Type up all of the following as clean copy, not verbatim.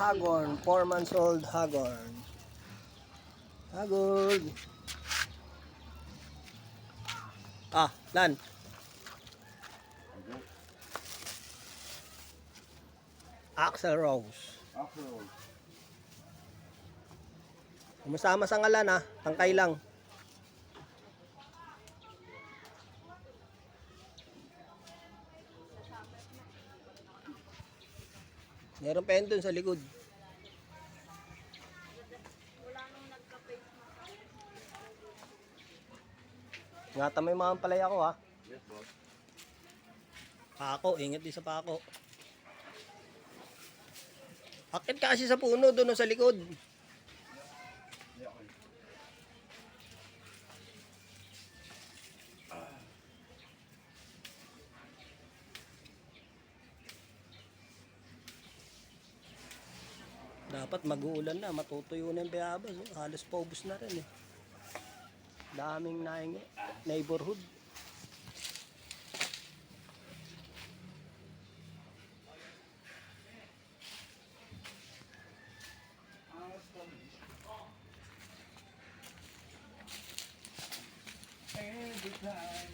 Hagorn, 4 months old Hagorn. Hagorn. Lan. Axel Rose. Kumasama sa ngalan tangkay lang. Meron pa yun dun sa likod. Ingatan mo yung mga palaya ko Yes, boss. Pako, ingat din sa pako. Akit ka kasi sa puno doon sa likod. Dapat mag-uulan na, matutuyo na yung bayabas. Halos paubos na rin Daming nahingi. Neighborhood. Every time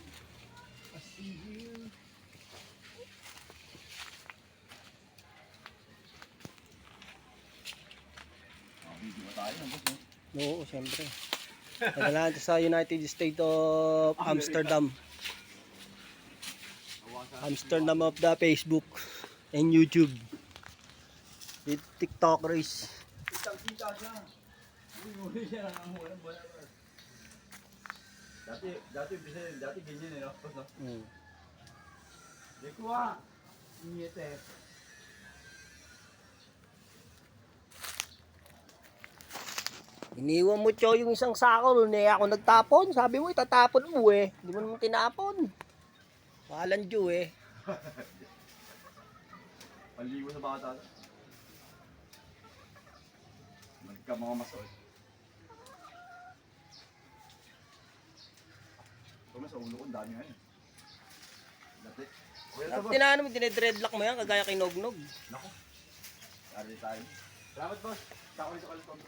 I see you. Video ba tayo ng boss, no? Oo, siyempre. Nagalahan sa United States of Amsterdam. Amsterdam of the Facebook and YouTube. With TikTok race. Kitang-kita siya. Uli siya ng walang balabar. Dati ganyan no? Boss, no? Di ko Ingete. Iniwan mo Choy yung isang sako nun ako nagtapon. Sabi mo itatapon mo Hindi mo naman tinapon. Walang Diyo Panligo sa bata. Magka mga masol. Kung sa ulo ko, ang dami ngayon. Dati. Tinano mo, dinedreadlock mo yan kagaya kay Nognog. Nako. Ari tayo. Salamat boss. Sa ako sa kaliton.